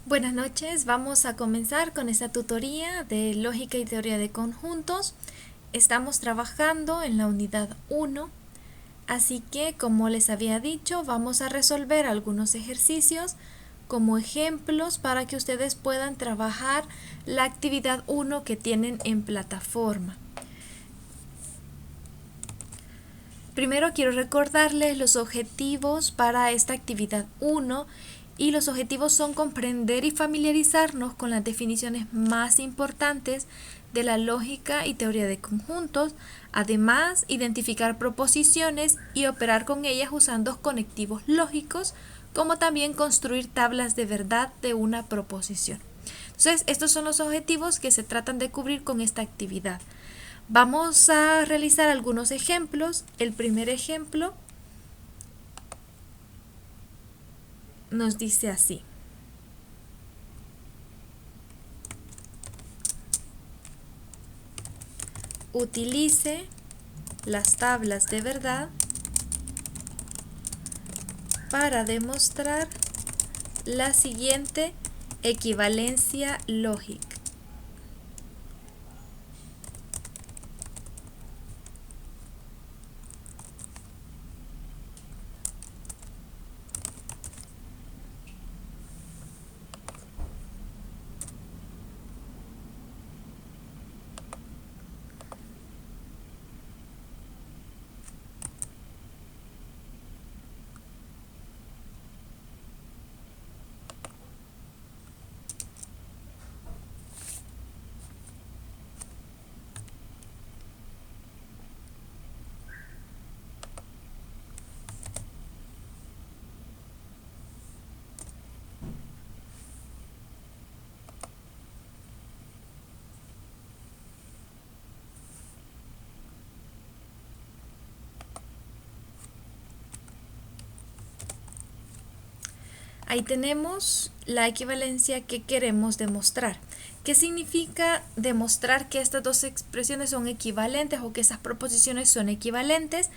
Buenas noches, vamos a comenzar con esta tutoría de lógica y teoría de conjuntos. Estamos trabajando en la unidad 1, así que como les había dicho, vamos a resolver algunos ejercicios como ejemplos para que ustedes puedan trabajar la actividad 1 que tienen en plataforma. Primero quiero recordarles los objetivos para esta actividad 1 y los objetivos son comprender y familiarizarnos con las definiciones más importantes de la lógica y teoría de conjuntos, además identificar proposiciones y operar con ellas usando conectivos lógicos, como también construir tablas de verdad de una proposición. Entonces, estos son los objetivos que se tratan de cubrir con esta actividad. Vamos a realizar algunos ejemplos. El primer ejemplo nos dice así. Utilice las tablas de verdad para demostrar la siguiente equivalencia lógica. Ahí tenemos la equivalencia que queremos demostrar. ¿Qué significa demostrar que estas dos expresiones son equivalentes o que esas proposiciones son equivalentes?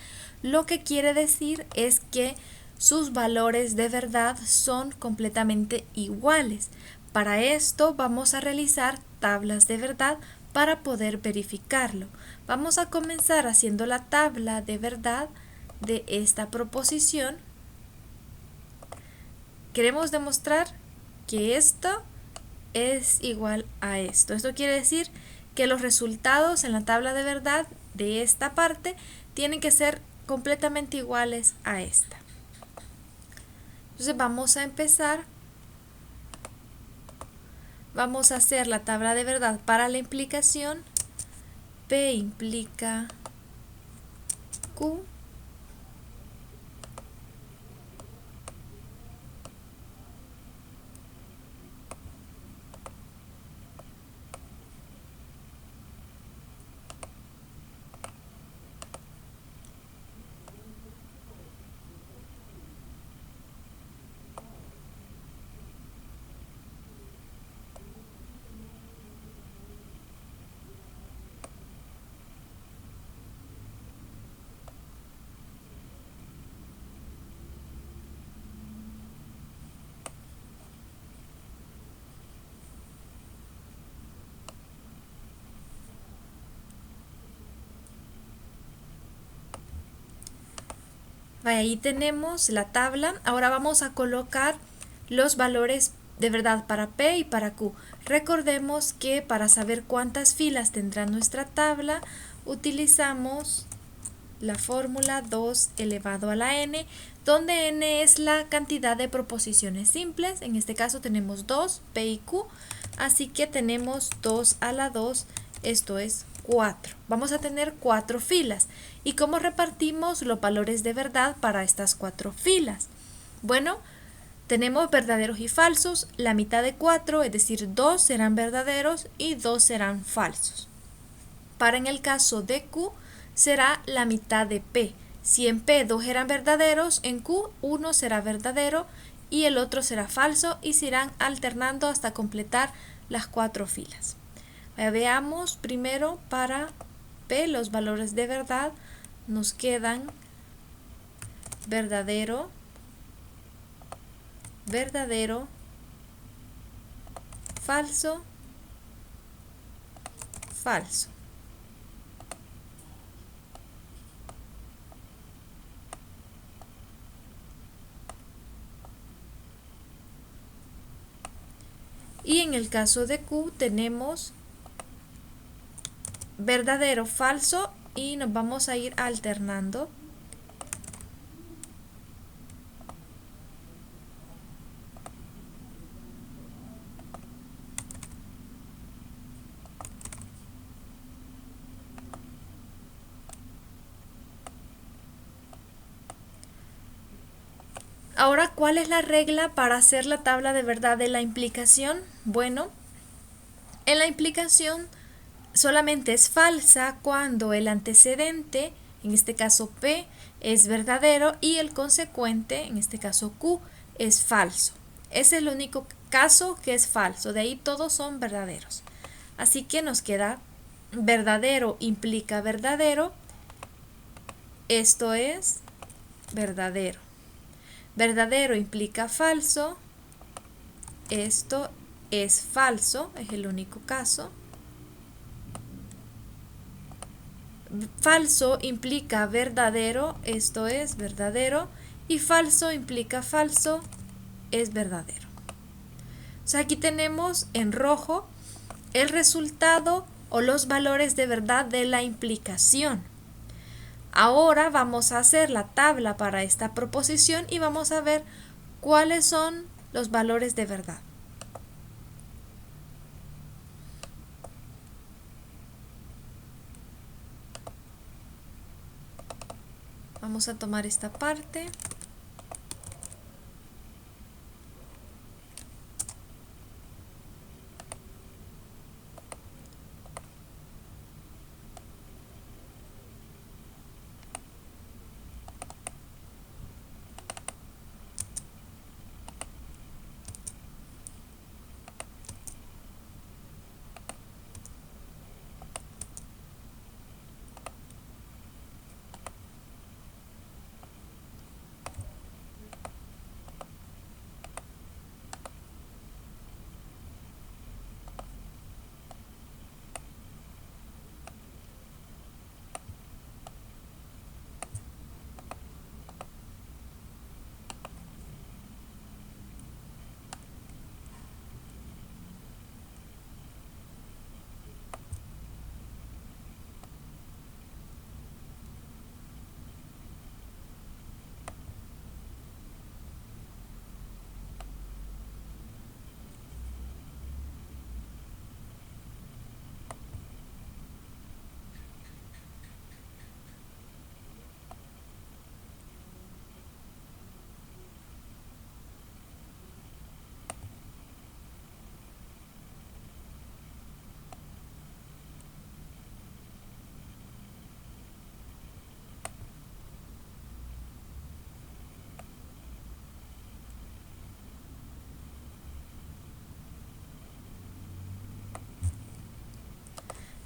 Lo que quiere decir es que sus valores de verdad son completamente iguales. Para esto vamos a realizar tablas de verdad para poder verificarlo. Vamos a comenzar haciendo la tabla de verdad de esta proposición. Queremos demostrar que esto es igual a esto. Esto quiere decir que los resultados en la tabla de verdad de esta parte tienen que ser completamente iguales a esta. Entonces vamos a empezar. Vamos a hacer la tabla de verdad para la implicación. P implica Q. Ahí tenemos la tabla. Ahora vamos a colocar los valores de verdad para P y para Q. Recordemos que para saber cuántas filas tendrá nuestra tabla, utilizamos la fórmula 2 elevado a la n, donde n es la cantidad de proposiciones simples. En este caso tenemos 2, P y Q, así que tenemos 2 a la 2, esto es 4. Vamos a tener 4 filas. ¿Y cómo repartimos los valores de verdad para estas 4 filas? Bueno, tenemos verdaderos y falsos. La mitad de 4, es decir, 2 serán verdaderos y 2 serán falsos. Para en el caso de Q, será la mitad de P. Si en P 2 eran verdaderos, en Q 1 será verdadero y el otro será falso y se irán alternando hasta completar las 4 filas. Veamos primero para P los valores de verdad. Nos quedan verdadero, verdadero, falso, falso. Y en el caso de Q tenemos verdadero, falso y nos vamos a ir alternando. Ahora, ¿cuál es la regla para hacer la tabla de verdad de la implicación? Bueno, en la implicación solamente es falsa cuando el antecedente, en este caso P, es verdadero y el consecuente, en este caso Q, es falso. Ese es el único caso que es falso, de ahí todos son verdaderos. Así que nos queda verdadero implica verdadero, esto es verdadero. Verdadero implica falso, esto es falso, es el único caso. Falso implica verdadero, esto es verdadero. Y falso implica falso, es verdadero. O sea, aquí tenemos en rojo el resultado o los valores de verdad de la implicación. Ahora vamos a hacer la tabla para esta proposición y vamos a ver cuáles son los valores de verdad. Vamos a tomar esta parte.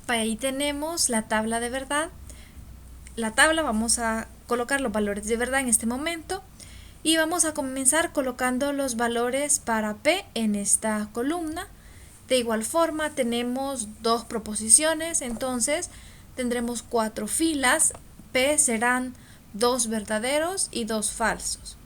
Ahí tenemos la tabla de verdad. La tabla vamos a colocar los valores de verdad en este momento y vamos a comenzar colocando los valores para P en esta columna. De igual forma tenemos dos proposiciones, entonces tendremos 4 filas. P serán 2 verdaderos y 2 falsos.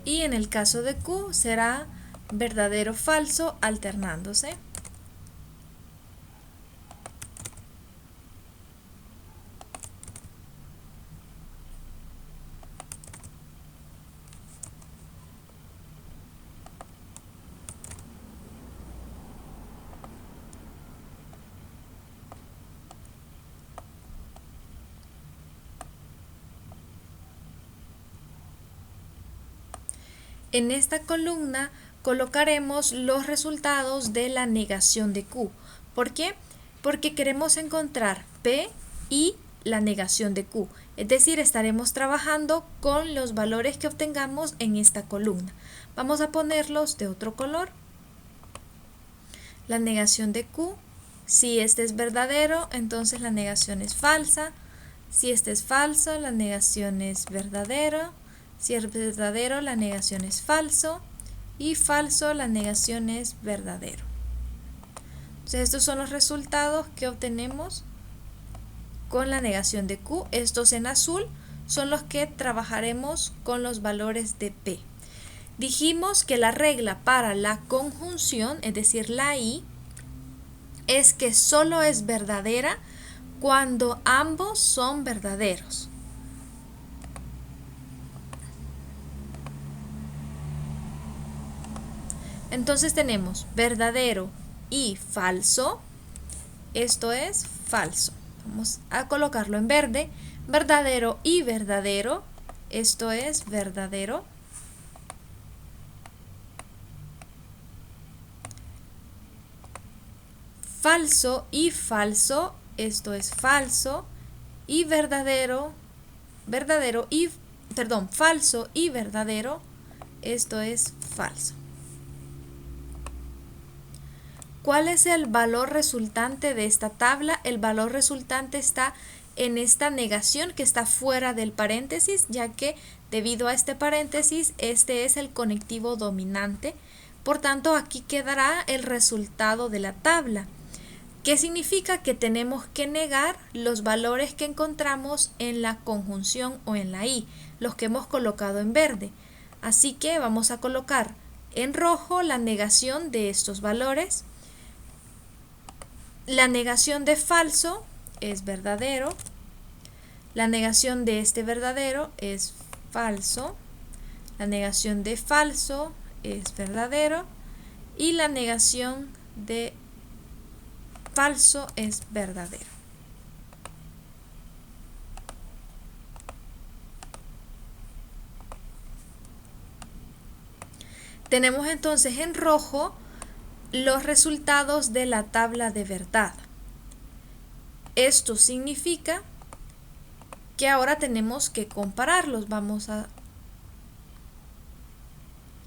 Y en el caso de Q será verdadero falso alternándose. En esta columna colocaremos los resultados de la negación de Q. ¿Por qué? Porque queremos encontrar P y la negación de Q. Es decir, estaremos trabajando con los valores que obtengamos en esta columna. Vamos a ponerlos de otro color. La negación de Q. Si este es verdadero, entonces la negación es falsa. Si este es falso, la negación es verdadero. Si es verdadero, la negación es falso. Y falso, la negación es verdadero. Entonces, estos son los resultados que obtenemos con la negación de Q. Estos en azul son los que trabajaremos con los valores de P. Dijimos que la regla para la conjunción, es decir, la I, es que solo es verdadera cuando ambos son verdaderos. Entonces tenemos verdadero y falso. Esto es falso. Vamos a colocarlo en verde. Verdadero y verdadero. Esto es verdadero. Falso y falso. Esto es falso. Y verdadero, falso y verdadero. Esto es falso. ¿Cuál es el valor resultante de esta tabla? El valor resultante está en esta negación que está fuera del paréntesis, ya que debido a este paréntesis, este es el conectivo dominante. Por tanto, aquí quedará el resultado de la tabla. ¿Qué significa? Que tenemos que negar los valores que encontramos en la conjunción o en la I, los que hemos colocado en verde. Así que vamos a colocar en rojo la negación de estos valores. La negación de falso es verdadero. La negación de este verdadero es falso. La negación de falso es verdadero. Y la negación de falso es verdadero. Tenemos entonces en rojo los resultados de la tabla de verdad. Esto significa que ahora tenemos que compararlos. Vamos a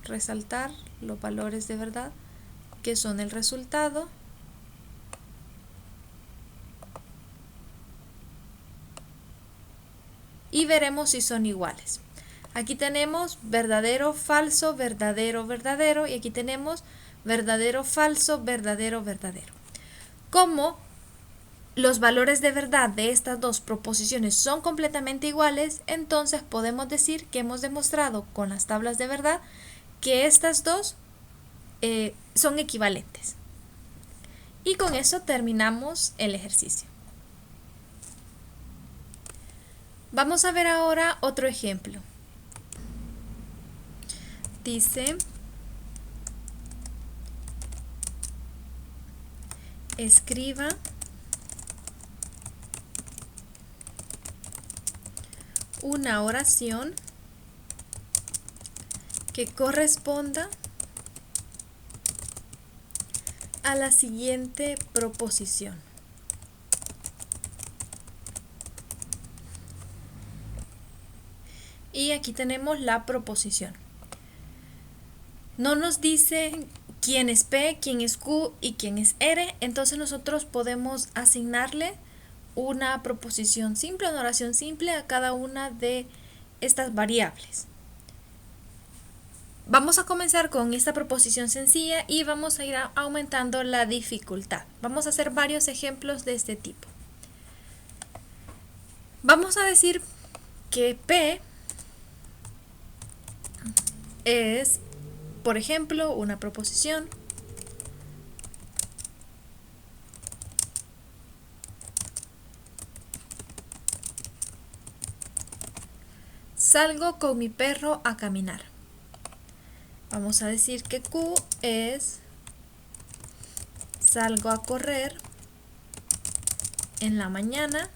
resaltar los valores de verdad que son el resultado. Y veremos si son iguales. Aquí tenemos verdadero, falso, verdadero, verdadero. Y aquí tenemos verdadero, falso, verdadero, verdadero. Como los valores de verdad de estas dos proposiciones son completamente iguales, entonces podemos decir que hemos demostrado con las tablas de verdad que estas dos son equivalentes. Y con eso terminamos el ejercicio. Vamos a ver ahora otro ejemplo. Dice: escriba una oración que corresponda a la siguiente proposición. Y aquí tenemos la proposición. No nos dice quién es P, quién es Q y quién es R, entonces nosotros podemos asignarle una proposición simple, una oración simple a cada una de estas variables. Vamos a comenzar con esta proposición sencilla y vamos a ir aumentando la dificultad. Vamos a hacer varios ejemplos de este tipo. Vamos a decir que P es, por ejemplo, una proposición. Salgo con mi perro a caminar. Vamos a decir que Q es salgo a correr en la mañana.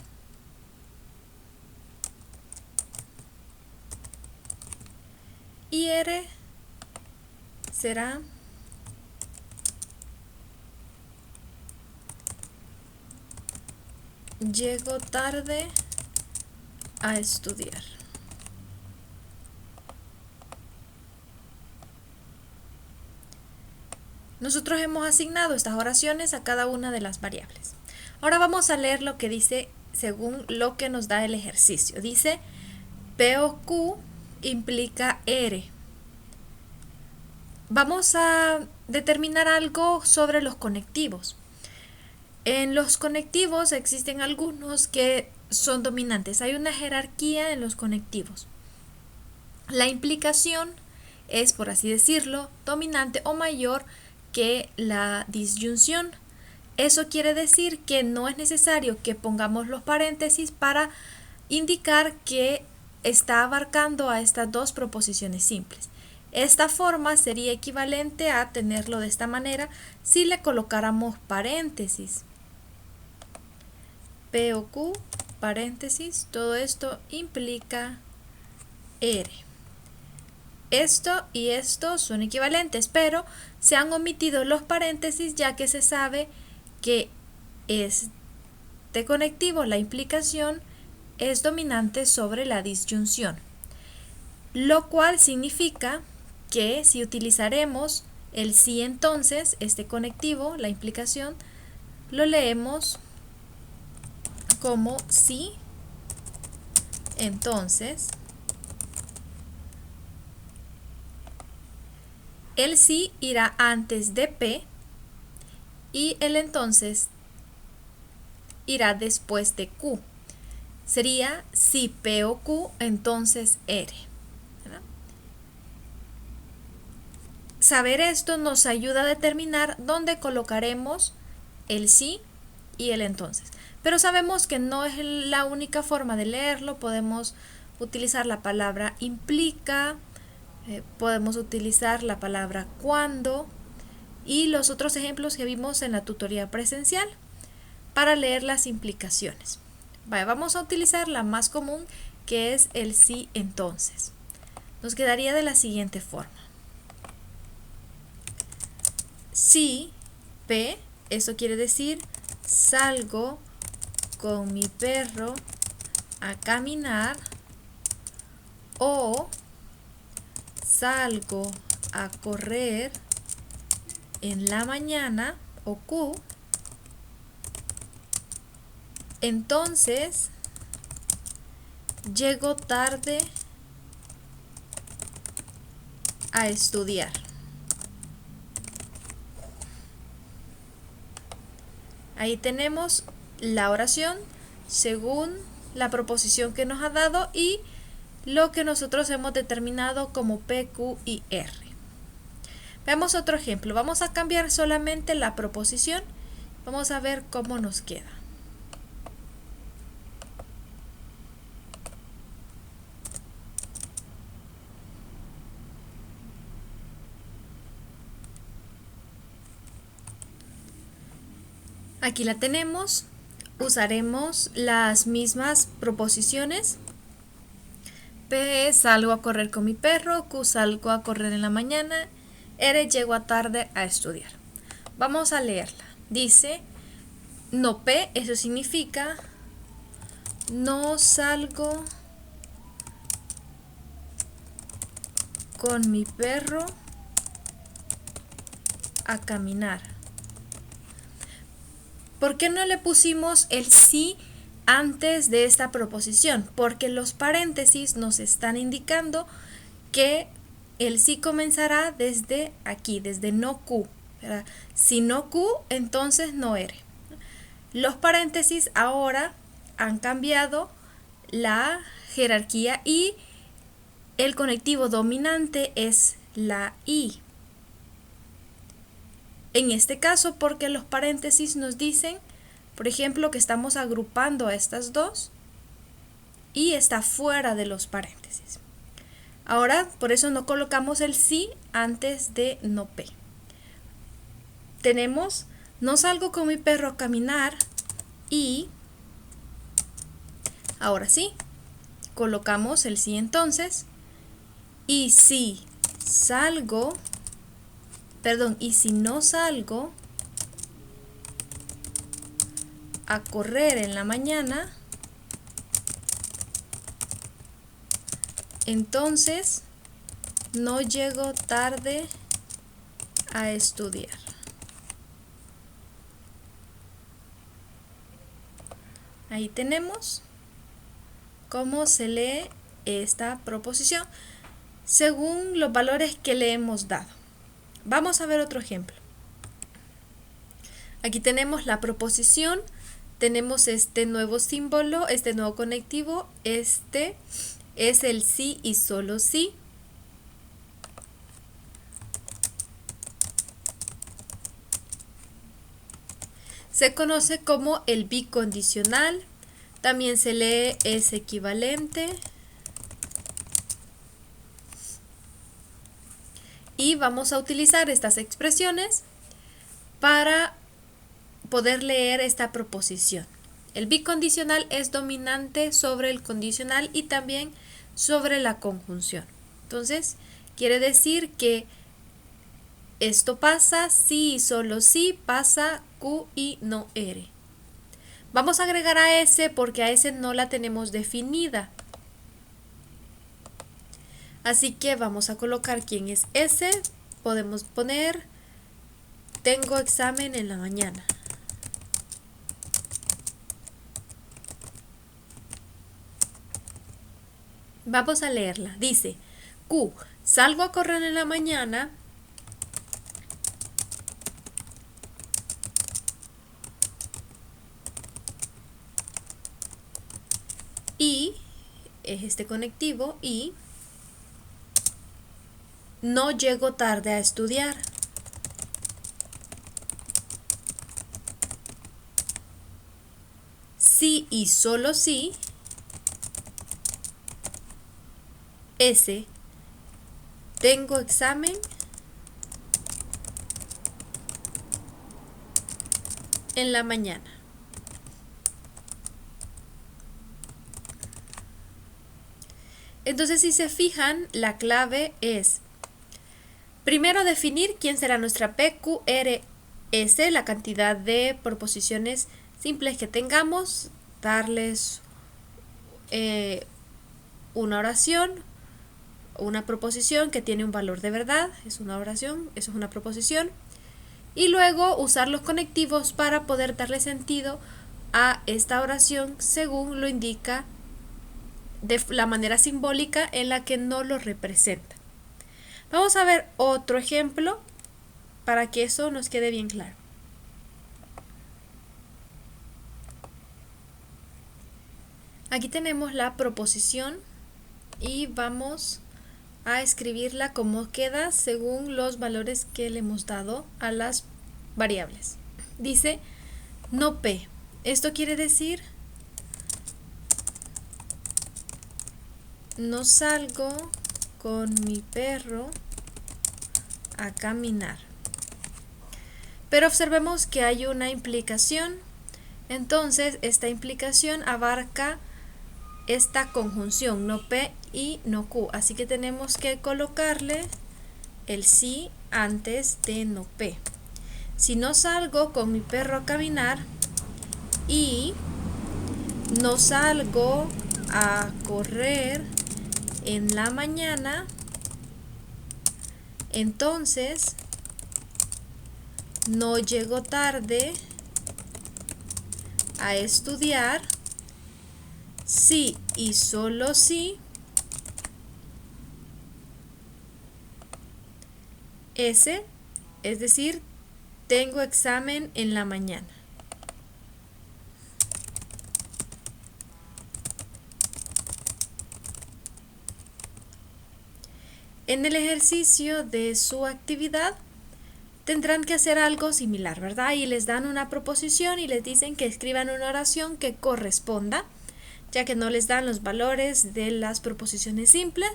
Y R será llego tarde a estudiar. Nosotros hemos asignado estas oraciones a cada una de las variables. Ahora vamos a leer lo que dice según lo que nos da el ejercicio. Dice, P o Q implica R. Vamos a determinar algo sobre los conectivos. En los conectivos existen algunos que son dominantes. Hay una jerarquía en los conectivos. La implicación es, por así decirlo, dominante o mayor que la disyunción. Eso quiere decir que no es necesario que pongamos los paréntesis para indicar que está abarcando a estas dos proposiciones simples. Esta forma sería equivalente a tenerlo de esta manera si le colocáramos paréntesis. P o Q, paréntesis, todo esto implica R. Esto y esto son equivalentes, pero se han omitido los paréntesis ya que se sabe que este conectivo, la implicación, es dominante sobre la disyunción. Lo cual significa que si utilizaremos el sí entonces, este conectivo, la implicación, lo leemos como sí entonces. El sí irá antes de P y el entonces irá después de Q. Sería si P o Q, entonces R. ¿Verdad? Saber esto nos ayuda a determinar dónde colocaremos el sí y el entonces. Pero sabemos que no es la única forma de leerlo. Podemos utilizar la palabra implica, podemos utilizar la palabra cuando y los otros ejemplos que vimos en la tutoría presencial para leer las implicaciones. Vamos a utilizar la más común, que es el sí entonces. Nos quedaría de la siguiente forma. Sí, P, eso quiere decir salgo con mi perro a caminar o salgo a correr en la mañana, o Q, entonces llego tarde a estudiar. Ahí tenemos la oración según la proposición que nos ha dado y lo que nosotros hemos determinado como P, Q y R. Veamos otro ejemplo. Vamos a cambiar solamente la proposición. Vamos a ver cómo nos queda. Aquí la tenemos. Usaremos las mismas proposiciones. P, salgo a correr con mi perro. Q, salgo a correr en la mañana. R, llego a tarde a estudiar. Vamos a leerla. Dice, no P, eso significa no salgo con mi perro a caminar. ¿Por qué no le pusimos el sí antes de esta proposición? Porque los paréntesis nos están indicando que el sí comenzará desde aquí, desde no Q, ¿verdad? Si no Q, entonces no R. Los paréntesis ahora han cambiado la jerarquía y el conectivo dominante es la I. En este caso, porque los paréntesis nos dicen, por ejemplo, que estamos agrupando a estas dos y está fuera de los paréntesis. Ahora, por eso no colocamos el sí antes de no P. Tenemos, no salgo con mi perro a caminar y, ahora sí, colocamos el sí entonces y si salgo Perdón, y si no salgo a correr en la mañana, entonces no llego tarde a estudiar. Ahí tenemos cómo se lee esta proposición según los valores que le hemos dado. Vamos a ver otro ejemplo. Aquí tenemos la proposición, tenemos este nuevo símbolo, este nuevo conectivo, este es el sí y solo sí. Se conoce como el bicondicional, también se lee es equivalente. Y vamos a utilizar estas expresiones para poder leer esta proposición. El bicondicional es dominante sobre el condicional y también sobre la conjunción. Entonces, quiere decir que esto pasa si y solo si, pasa Q y no R. Vamos a agregar a S porque a S no la tenemos definida. Así que vamos a colocar quién es S. Podemos poner tengo examen en la mañana. Vamos a leerla. Dice Q, salgo a correr en la mañana. Y es este conectivo y no llego tarde a estudiar. Sí y solo sí. S. Tengo examen en la mañana. Entonces, si se fijan, la clave es primero definir quién será nuestra P, Q, R, S, la cantidad de proposiciones simples que tengamos, darles una oración, una proposición que tiene un valor de verdad, es una oración, eso es una proposición, y luego usar los conectivos para poder darle sentido a esta oración según lo indica de la manera simbólica en la que no lo representa. Vamos a ver otro ejemplo para que eso nos quede bien claro. Aquí tenemos la proposición y vamos a escribirla como queda según los valores que le hemos dado a las variables. Dice no P. Esto quiere decir no salgo con mi perro a caminar. Pero observemos que hay una implicación. Entonces, esta implicación abarca esta conjunción, no P y no Q. Así que tenemos que colocarle el sí antes de no P. Si no salgo con mi perro a caminar y no salgo a correr en la mañana, entonces no llego tarde a estudiar si y solo si S, es decir, tengo examen en la mañana. En el ejercicio de su actividad tendrán que hacer algo similar, ¿verdad? Y les dan una proposición y les dicen que escriban una oración que corresponda, ya que no les dan los valores de las proposiciones simples,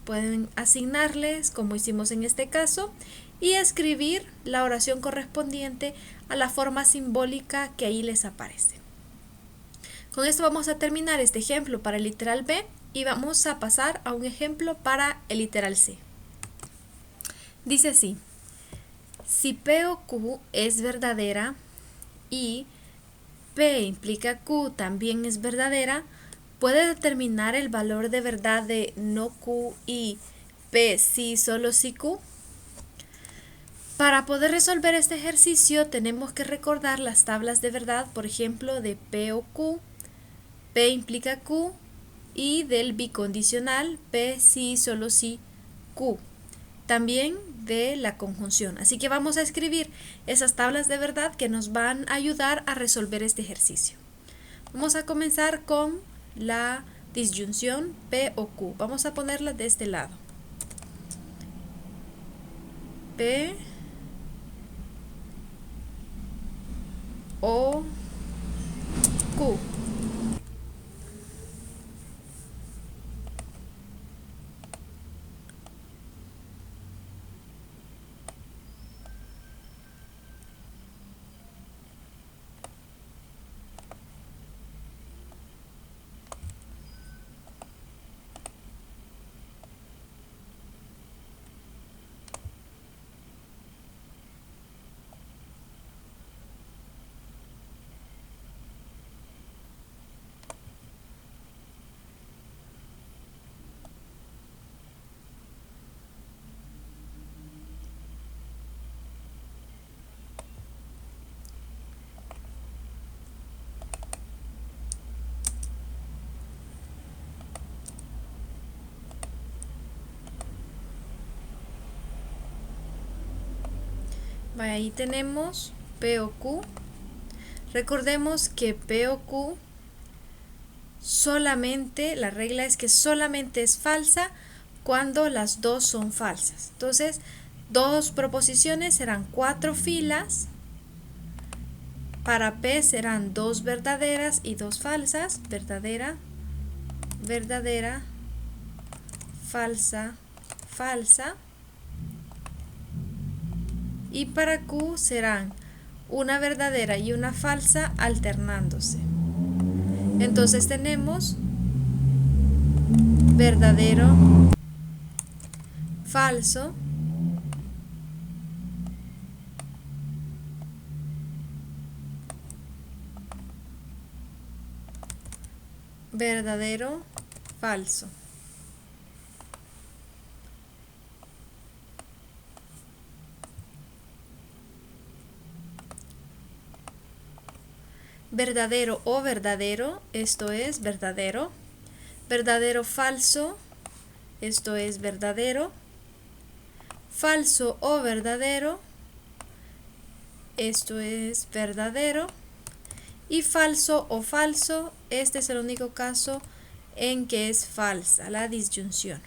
pueden asignarles, como hicimos en este caso, y escribir la oración correspondiente a la forma simbólica que ahí les aparece. Con esto vamos a terminar este ejemplo para el literal B y vamos a pasar a un ejemplo para el literal C. Dice así: Si P o Q es verdadera y P implica Q también es verdadera, puede determinar el valor de verdad de no Q y P sí solo si Q. Para poder resolver este ejercicio tenemos que recordar las tablas de verdad, por ejemplo, de P o Q, P implica Q, y del bicondicional P sí solo si Q. También de la conjunción. Así que vamos a escribir esas tablas de verdad que nos van a ayudar a resolver este ejercicio. Vamos a comenzar con la disyunción P o Q. Vamos a ponerla de este lado. P o Q. Ahí tenemos P o Q. Recordemos que P o Q solamente, la regla es que solamente es falsa cuando las dos son falsas. Entonces, dos proposiciones serán 4 filas. Para P serán 2 verdaderas y 2 falsas. Verdadera, verdadera, falsa, falsa. Y para Q serán una verdadera y una falsa alternándose. Entonces tenemos verdadero, falso, verdadero, falso. Verdadero o verdadero, esto es verdadero. Verdadero falso, esto es verdadero. Falso o verdadero, esto es verdadero. Y falso o falso, este es el único caso en que es falsa, la disyunción.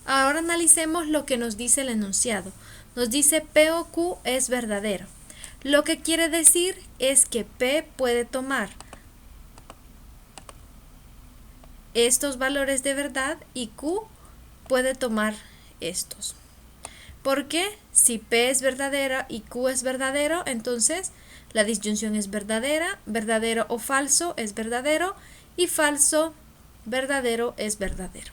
Ahora analicemos lo que nos dice el enunciado. Nos dice P o Q es verdadero. Lo que quiere decir es que P puede tomar estos valores de verdad y Q puede tomar estos. Porque si P es verdadera y Q es verdadero, entonces la disyunción es verdadera, verdadero o falso es verdadero y falso, verdadero es verdadero.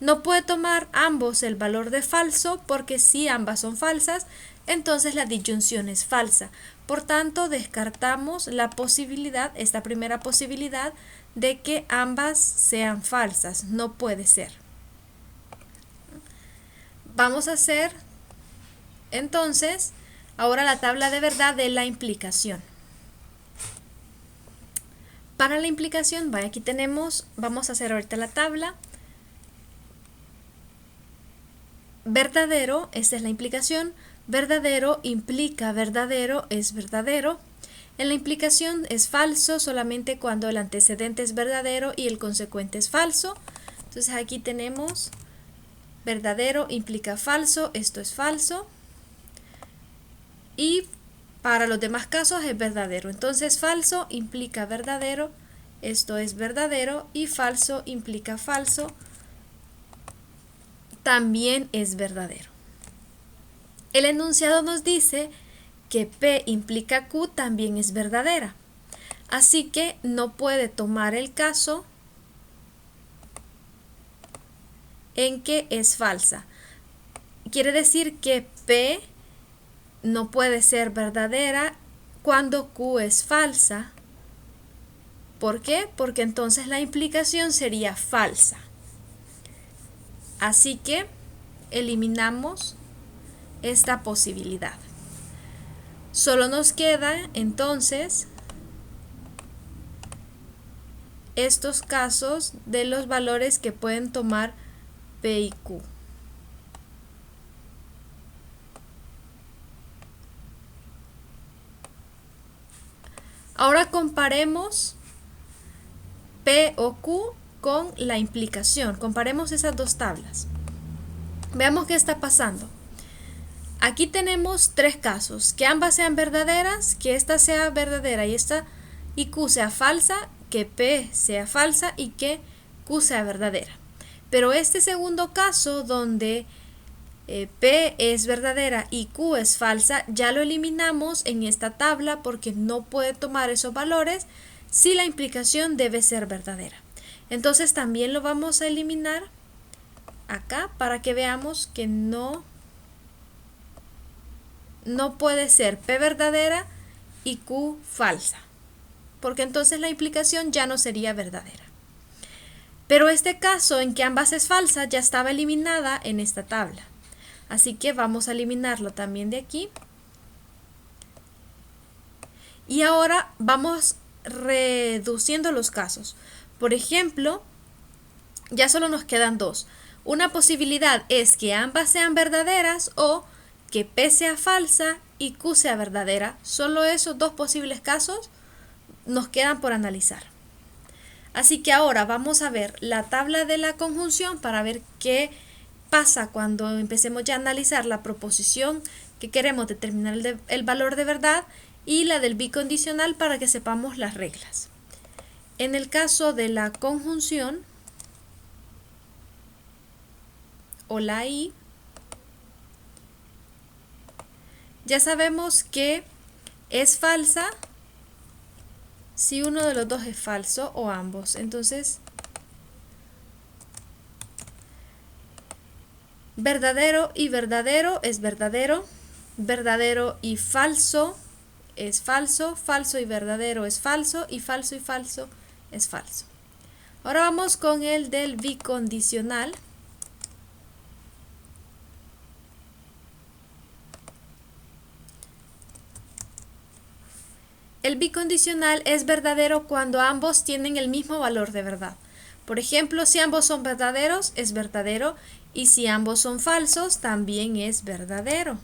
No puede tomar ambos el valor de falso porque si ambas son falsas, entonces la disyunción es falsa. Por tanto, descartamos la posibilidad, esta primera posibilidad, de que ambas sean falsas. No puede ser. Vamos a hacer entonces ahora la tabla de verdad de la implicación. Para la implicación, aquí tenemos, vamos a hacer ahorita la tabla. Verdadero, esta es la implicación. Verdadero implica verdadero es verdadero. En la implicación es falso solamente cuando el antecedente es verdadero y el consecuente es falso. Entonces aquí tenemos verdadero implica falso, esto es falso. Y para los demás casos es verdadero. Entonces falso implica verdadero, esto es verdadero. Y falso implica falso, también es verdadero. El enunciado nos dice que P implica Q también es verdadera. Así que no puede tomar el caso en que es falsa. quiere decir que P no puede ser verdadera cuando Q es falsa. ¿Por qué? Porque entonces la implicación sería falsa. Así que eliminamos esta posibilidad. Solo nos queda entonces estos casos de los valores que pueden tomar P y Q. Ahora comparemos P o Q con la implicación. Comparemos esas dos tablas. Veamos qué está pasando. Aquí tenemos tres casos, que ambas sean verdaderas, que esta sea verdadera y Q sea falsa, que P sea falsa y que Q sea verdadera. Pero este segundo caso donde P es verdadera y Q es falsa, ya lo eliminamos en esta tabla porque no puede tomar esos valores si la implicación debe ser verdadera. Entonces también lo vamos a eliminar acá para que veamos que no puede ser P verdadera y Q falsa, porque entonces la implicación ya no sería verdadera. Pero este caso en que ambas es falsa ya estaba eliminada en esta tabla. Así que vamos a eliminarlo también de aquí. Y ahora vamos reduciendo los casos. Por ejemplo, ya solo nos quedan dos. Una posibilidad es que ambas sean verdaderas o que P sea falsa y Q sea verdadera. Solo esos dos posibles casos nos quedan por analizar. Así que ahora vamos a ver la tabla de la conjunción para ver qué pasa cuando empecemos ya a analizar la proposición que queremos determinar el valor de verdad y la del bicondicional para que sepamos las reglas. En el caso de la conjunción o la I, ya sabemos que es falsa si uno de los dos es falso o ambos. Entonces, verdadero y verdadero es verdadero, verdadero y falso es falso, falso y verdadero es falso y falso es falso. Ahora vamos con el del bicondicional. El bicondicional es verdadero cuando ambos tienen el mismo valor de verdad. Por ejemplo, si ambos son verdaderos, es verdadero, y si ambos son falsos, también es verdadero.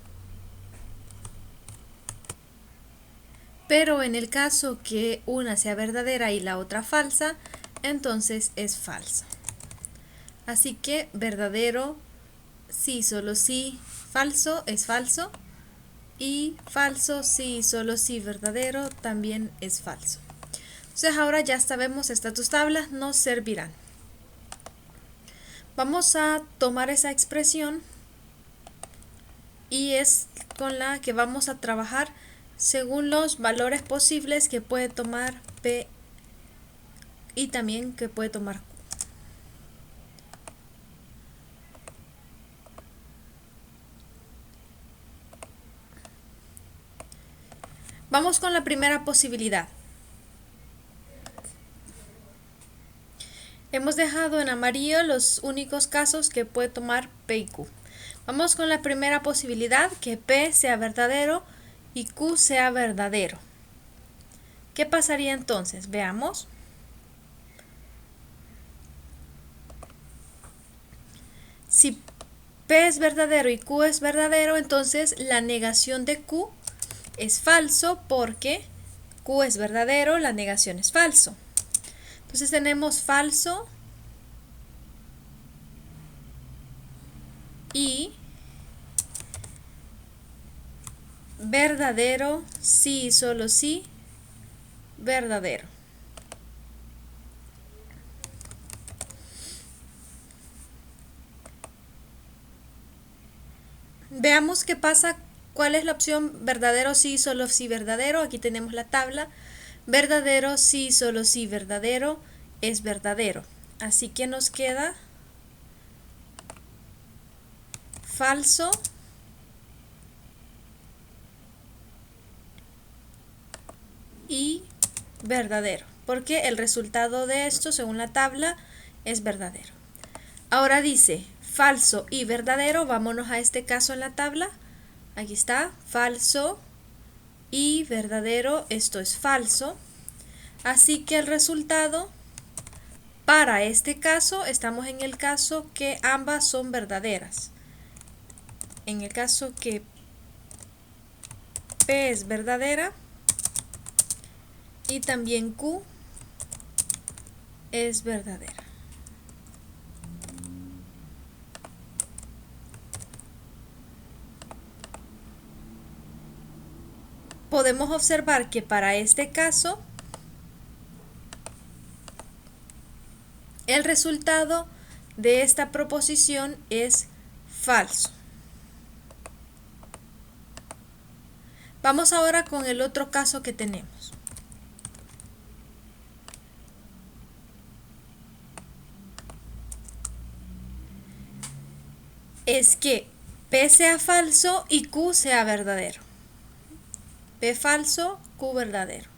Pero en el caso que una sea verdadera y la otra falsa, entonces es falso. Así que verdadero, sí, solo sí, falso es falso. Y falso, sí, solo sí, verdadero, también es falso. Entonces ahora ya sabemos, estas dos tablas nos servirán. Vamos a tomar esa expresión y es con la que vamos a trabajar según los valores posibles que puede tomar P y también que puede tomar Q. Vamos con la primera posibilidad. Hemos dejado en amarillo los únicos casos que puede tomar P y Q. Vamos con la primera posibilidad, que P sea verdadero y Q sea verdadero. ¿Qué pasaría entonces? Veamos. Si P es verdadero y Q es verdadero, entonces la negación de Q es falso porque Q es verdadero, la negación es falso. Entonces tenemos falso y verdadero, sí y solo sí, verdadero. Veamos qué pasa. ¿Cuál es la opción verdadero, sí, solo sí, verdadero? Aquí tenemos la tabla. Verdadero, sí, solo sí, verdadero es verdadero. Así que nos queda falso y verdadero, porque el resultado de esto, según la tabla, es verdadero. Ahora dice falso y verdadero. Vámonos a este caso en la tabla. Aquí está, falso y verdadero. Esto es falso. Así que el resultado para este caso, estamos en el caso que ambas son verdaderas. En el caso que P es verdadera y también Q es verdadera. Podemos observar que para este caso el resultado de esta proposición es falso. Vamos ahora con el otro caso que tenemos. Es que P sea falso y Q sea verdadero. P falso, Q verdadero.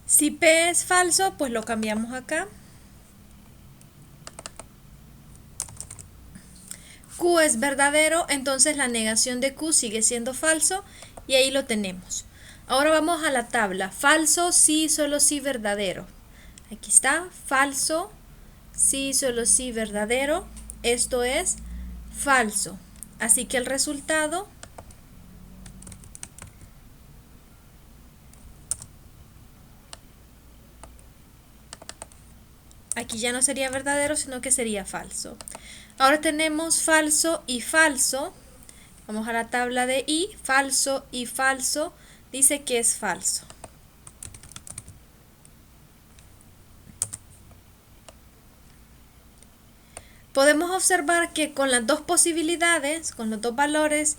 Si P es falso, pues lo cambiamos acá. Q es verdadero, entonces la negación de Q sigue siendo falso y ahí lo tenemos. Ahora vamos a la tabla. Falso, sí, solo sí, verdadero. Aquí está, falso, sí, solo sí, verdadero. Esto es falso. Así que el resultado aquí ya no sería verdadero, sino que sería falso. Ahora tenemos falso y falso. Vamos a la tabla de I. Falso y falso. Dice que es falso. Podemos observar que con las dos posibilidades, con los dos valores,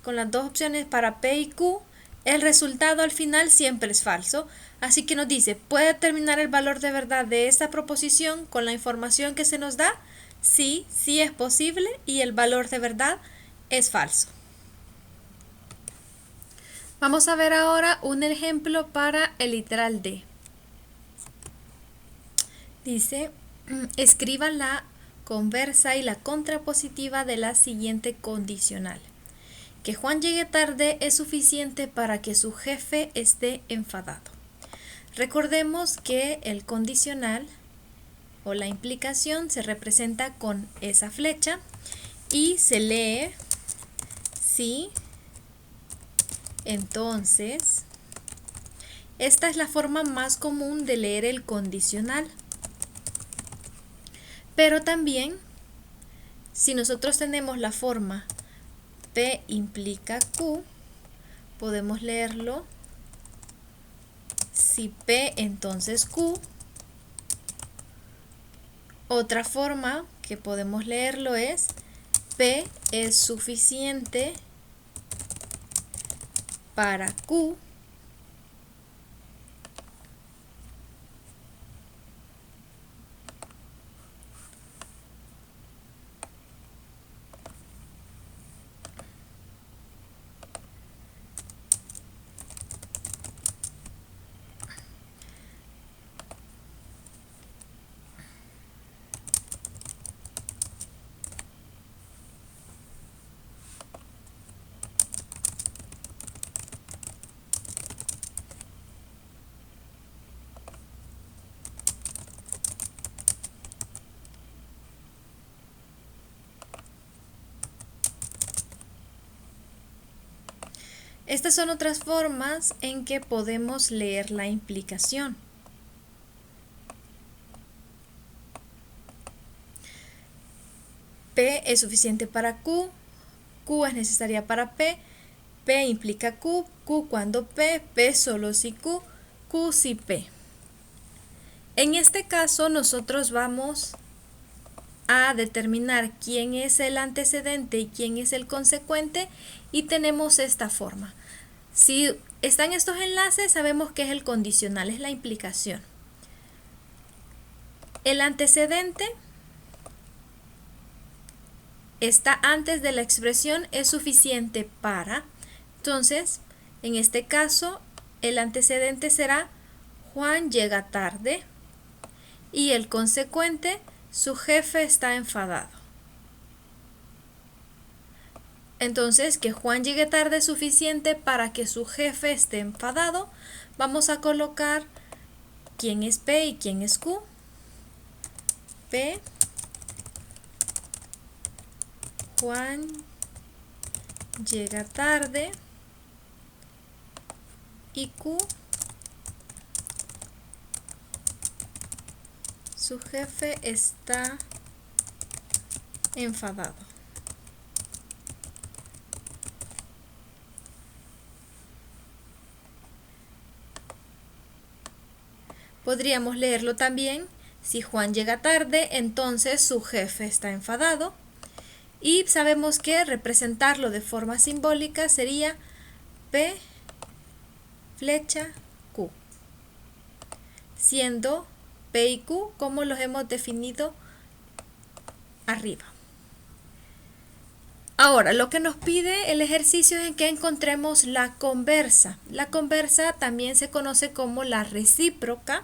con las dos opciones para P y Q, el resultado al final siempre es falso. Así que nos dice, ¿puede determinar el valor de verdad de esta proposición con la información que se nos da? Sí, sí es posible y el valor de verdad es falso. Vamos a ver ahora un ejemplo para el literal D. Dice, escriba la conversa y la contrapositiva de la siguiente condicional. Que Juan llegue tarde es suficiente para que su jefe esté enfadado. Recordemos que el condicional o la implicación se representa con esa flecha y se lee sí, entonces. Esta es la forma más común de leer el condicional. Pero también, si nosotros tenemos la forma P implica Q, podemos leerlo si P entonces Q. Otra forma que podemos leerlo es P es suficiente para Q. Estas son otras formas en que podemos leer la implicación. P es suficiente para Q, Q es necesaria para P, P implica Q, Q cuando P solo si Q, Q si P. En este caso nosotros vamos a determinar quién es el antecedente y quién es el consecuente y tenemos esta forma. Si están estos enlaces, sabemos que es el condicional, es la implicación. El antecedente está antes de la expresión es suficiente para. Entonces, en este caso, el antecedente será Juan llega tarde y el consecuente, su jefe está enfadado. Entonces, que Juan llegue tarde es suficiente para que su jefe esté enfadado. Vamos a colocar quién es P y quién es Q. P, Juan llega tarde, y Q, su jefe está enfadado. Podríamos leerlo también, si Juan llega tarde, entonces su jefe está enfadado. Y sabemos que representarlo de forma simbólica sería P, flecha, Q. Siendo P y Q como los hemos definido arriba. Ahora, lo que nos pide el ejercicio es que encontremos la conversa. La conversa también se conoce como la recíproca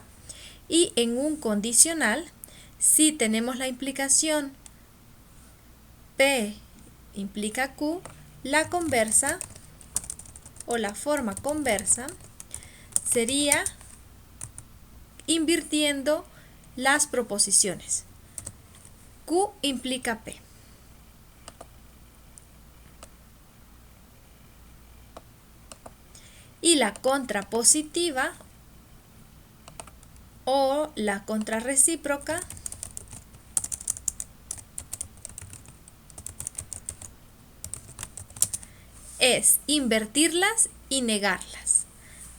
y en un condicional, si tenemos la implicación P implica Q, la conversa o la forma conversa sería invirtiendo las proposiciones. Q implica P. Y la contrapositiva o la contrarrecíproca es invertirlas y negarlas.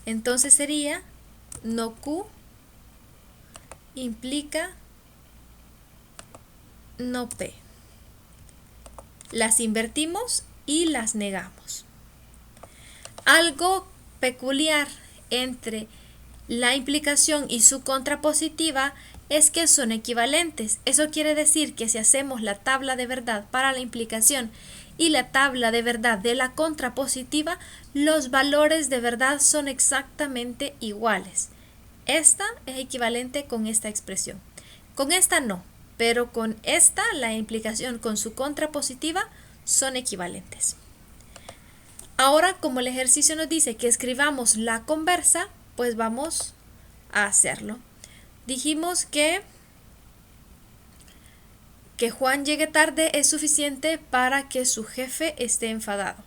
Entonces sería no Q implica no P. Las invertimos y las negamos. Algo peculiar entre la implicación y su contrapositiva es que son equivalentes. Eso quiere decir que si hacemos la tabla de verdad para la implicación y la tabla de verdad de la contrapositiva, los valores de verdad son exactamente iguales. Esta es equivalente con esta expresión. Con esta no, pero con esta, la implicación con su contrapositiva, son equivalentes. Ahora, como el ejercicio nos dice que escribamos la conversa, pues vamos a hacerlo. Dijimos que Juan llegue tarde es suficiente para que su jefe esté enfadado.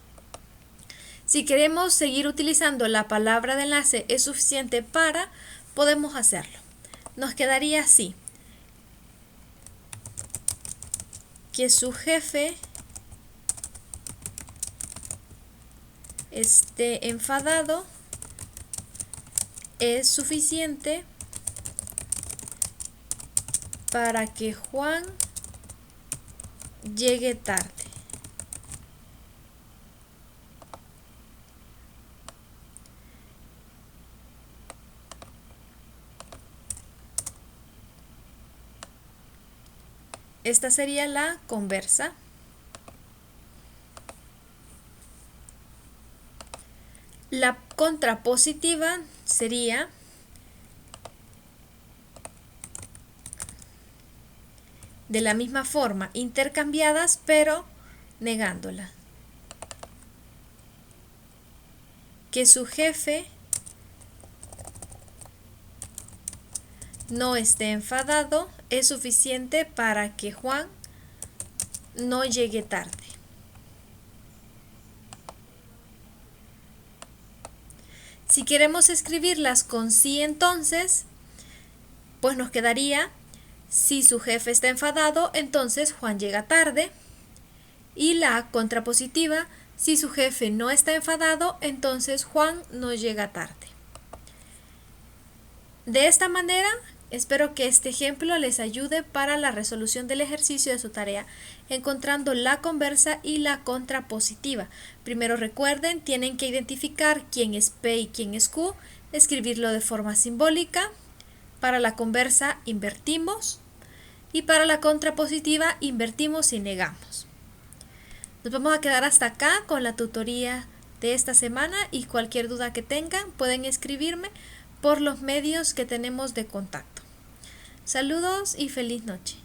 Si queremos seguir utilizando la palabra de enlace es suficiente para, podemos hacerlo. Nos quedaría así. Que su jefe esté enfadado es suficiente para que Juan llegue tarde. Esta sería la conversa. La contrapositiva sería de la misma forma, intercambiadas pero negándola. Que su jefe no esté enfadado es suficiente para que Juan no llegue tarde. Si queremos escribirlas con sí, entonces, pues nos quedaría, si su jefe está enfadado, entonces Juan llega tarde. Y la contrapositiva, si su jefe no está enfadado, entonces Juan no llega tarde. De esta manera Espero que este ejemplo les ayude para la resolución del ejercicio de su tarea, encontrando la conversa y la contrapositiva. Primero recuerden, tienen que identificar quién es P y quién es Q, escribirlo de forma simbólica. Para la conversa invertimos y para la contrapositiva invertimos y negamos. Nos vamos a quedar hasta acá con la tutoría de esta semana y cualquier duda que tengan pueden escribirme por los medios que tenemos de contacto. Saludos y feliz noche.